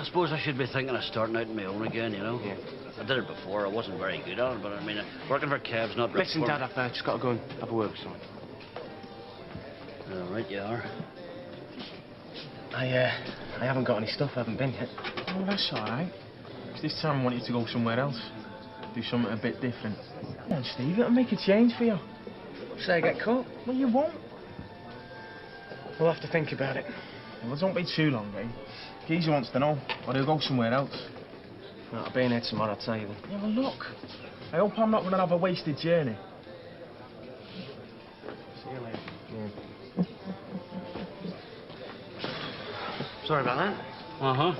suppose I should be thinking of starting out on my own again, you know? Yeah. I did it before. I wasn't very good at it, but I mean, working for cabs not... Listen, Dad, I've just got to go and have a word with someone. All right, you are. I haven't got any stuff. I haven't been yet. Oh, that's all right. 'Cause this time I want you to go somewhere else. Do something a bit different. Come on, Steve, it'll make a change for you. Say I get caught? Well, you won't. We'll have to think about it. Well, don't be too long, eh? Geezer wants to know, or he'll go somewhere else. Well, I'll be in here tomorrow, I'll tell you then. Yeah, well, look. I hope I'm not going to have a wasted journey. See you later. Yeah. Sorry about that. Uh-huh.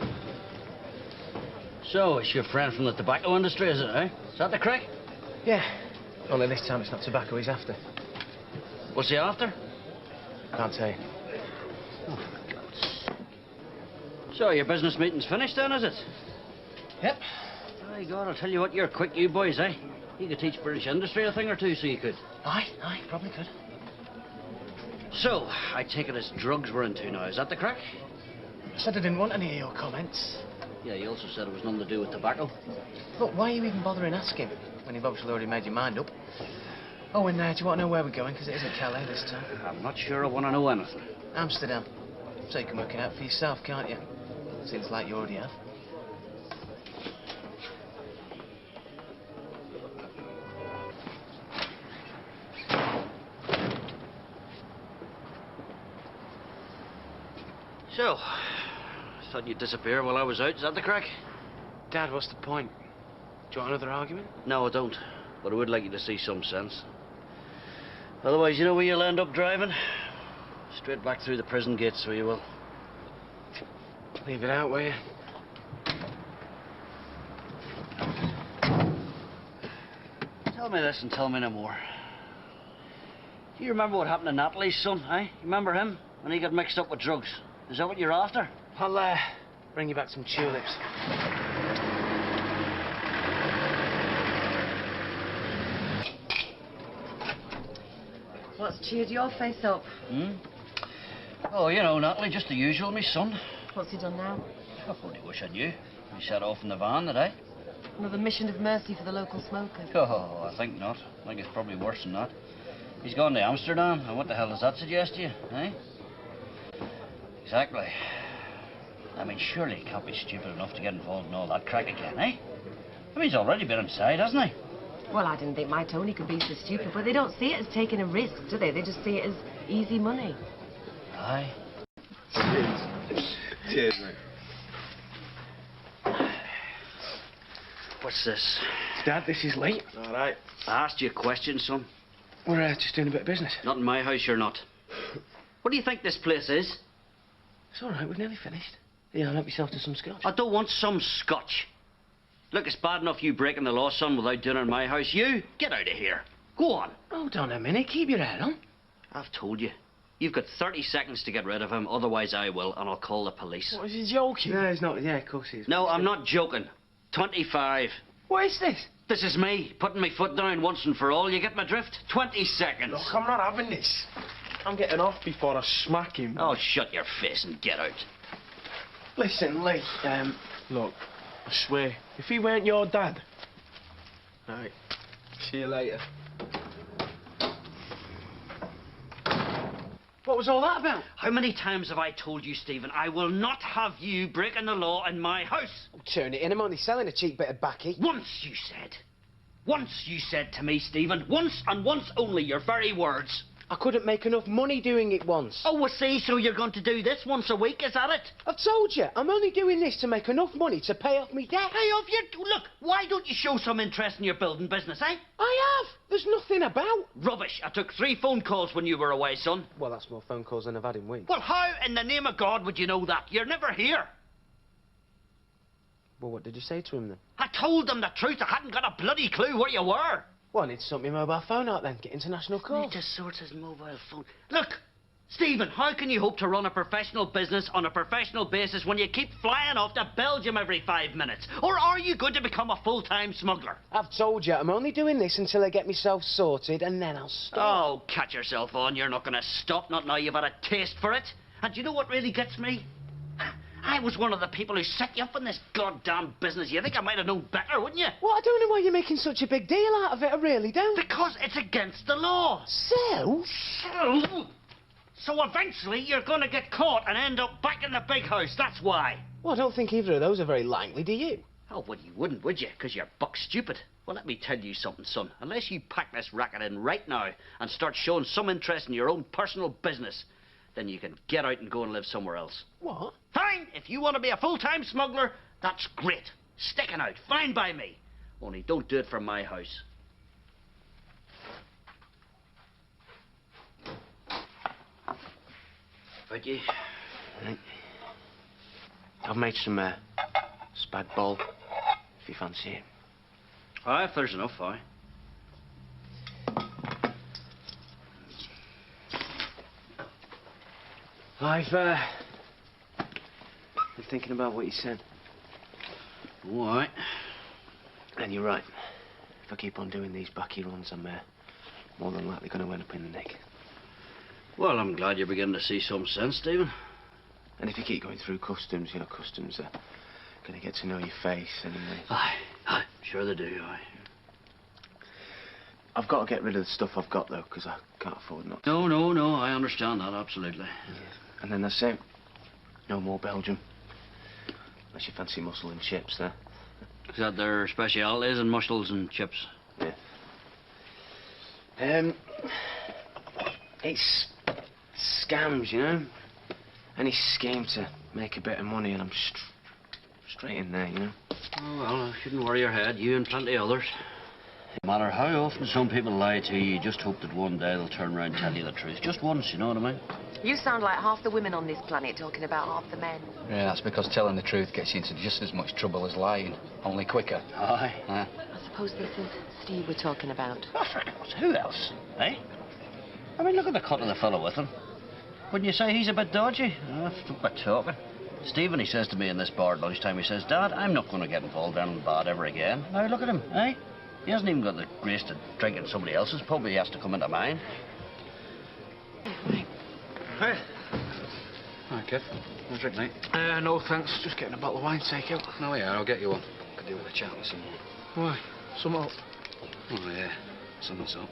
So, it's your friend from the tobacco industry, is it, eh? Is that the crack? Yeah. Only this time it's not tobacco he's after. What's he after? Can't tell you. So, your business meeting's finished then, is it? Yep. My God, I'll tell you what, you're quick, you boys, eh? You could teach British industry a thing or two, so you could. Aye, probably could. So, I take it it's drugs we're into now, is that the crack? I said I didn't want any of your comments. Yeah, you also said it was nothing to do with tobacco. Look, why are you even bothering asking when you've obviously already made your mind up? Oh, and do you want to know where we're going? Because it isn't Calais this time. I'm not sure I want to know anything. Amsterdam. So you can work it out for yourself, can't you? Seems like you already have. So, I thought you'd disappear while I was out. Is that the crack? Dad, what's the point? Do you want another argument? No, I don't. But I would like you to see some sense. Otherwise, you know where you'll end up driving? Straight back through the prison gates, so you will. Leave it out, will you? Tell me this and tell me no more. Do you remember what happened to Natalie's son, eh? You remember him? When he got mixed up with drugs. Is that what you're after? I'll, bring you back some tulips. What's cheered your face up? Hmm? Oh, you know, Natalie, just the usual, me son. What's he done now? I only wish I knew. He set off in the van today. Another mission of mercy for the local smokers. Oh, I think not. I think it's probably worse than that. He's gone to Amsterdam, and what the hell does that suggest to you, eh? Exactly. I mean, surely he can't be stupid enough to get involved in all that crack again, eh? I mean, he's already been inside, hasn't he? Well, I didn't think my Tony could be so stupid, but they don't see it as taking a risk, do they? They just see it as easy money. Aye. Cheers, mate. What's this? Dad, this is late. All right. I asked you a question, son. We're just doing a bit of business. Not in my house, you're not. What do you think this place is? It's all right, we've nearly finished. Yeah, help yourself to some scotch. I don't want some scotch. Look, it's bad enough you breaking the law, son, without dinner in my house. You, get out of here. Go on. Hold on a minute, keep your head on. I've told you. You've got 30 seconds to get rid of him, otherwise I will, and I'll call the police. What, is he joking? No, he's not. Yeah, of course he is. No, I'm not joking. 25. What is this? This is me, putting my foot down once and for all. You get my drift? 20 seconds. Look, I'm not having this. I'm getting off before I smack him. Oh, shut your face and get out. Listen, Lee, look, I swear, if he weren't your dad... Right, see you later. What was all that about? How many times have I told you, Stephen, I will not have you breaking the law in my house? Turn it in, I'm only selling a cheap bit of baccy. Once you said. Once you said to me, Stephen. Once and once only, your very words. I couldn't make enough money doing it once. Oh, well, see, so you're going to do this once a week, is that it? I've told you, I'm only doing this to make enough money to pay off me debt. Pay off your... Look, why don't you show some interest in your building business, eh? I have. There's nothing about. Rubbish. I took 3 phone calls when you were away, son. Well, that's more phone calls than I've had in weeks. Well, how in the name of God would you know that? You're never here. Well, what did you say to him then? I told them the truth. I hadn't got a bloody clue where you were. Well, I need to sort my mobile phone out then, get international calls. Need to sort his mobile phone. Look, Stephen, how can you hope to run a professional business on a professional basis when you keep flying off to Belgium every 5 minutes? Or are you going to become a full-time smuggler? I've told you, I'm only doing this until I get myself sorted, and then I'll stop. Oh, catch yourself on. You're not going to stop, not now you've had a taste for it. And do you know what really gets me? I was one of the people who set you up in this goddamn business. You think I might have known better, wouldn't you? Well, I don't know why you're making such a big deal out of it. I really don't. Because it's against the law. So? So eventually you're going to get caught and end up back in the big house. That's why. Well, I don't think either of those are very likely, do you? Oh, well, you wouldn't, would you? Because you're buck stupid. Well, let me tell you something, son. Unless you pack this racket in right now and start showing some interest in your own personal business, then you can get out and go and live somewhere else. What? Fine. If you want to be a full-time smuggler, that's great. Sticking out, fine by me. Only don't do it from my house. But you... Right. I've made some spag bol, if you fancy it. Aye, if there's enough, aye. I've been thinking about what you said. All right. And you're right. If I keep on doing these backy runs, I'm more than likely going to end up in the nick. Well, I'm glad you're beginning to see some sense, Stephen. And if you keep going through customs, you know, customs are going to get to know your face anyway. Aye, sure they do, aye. I've got to get rid of the stuff I've got, though, because I can't afford not to. No, I understand that, absolutely. Yeah. And then that's it. No more Belgium. Unless you fancy mussel and chips there. Is that their specialities and mussels and chips? Yeah. It's scams, you know? Any scheme to make a bit of money and I'm straight in there, you know? Oh, well, I shouldn't worry your head. You and plenty others. No matter how often some people lie to you, you just hope that one day they'll turn around and tell you the truth. Just once, you know what I mean? You sound like half the women on this planet talking about half the men. Yeah, that's because telling the truth gets you into just as much trouble as lying, only quicker. Aye. I suppose this is Steve we're talking about. Oh, for God's sake, who else? Eh? I mean, look at the cut of the fellow with him. Wouldn't you say he's a bit dodgy? Oh, stop bit talking. Stephen, he says to me in this bar at lunchtime, he says, Dad, I'm not going to get involved in bad ever again. Now, look at him, eh? He hasn't even got the grace to drink in somebody else's pub. He has to come into mine. Hey. Hi, Kev. Want a drink, mate? No, thanks. Just getting a bottle of wine take out. No, yeah, I'll get you one. Could do with a chat with someone. Why? Some up? Oh, yeah. Someone's up.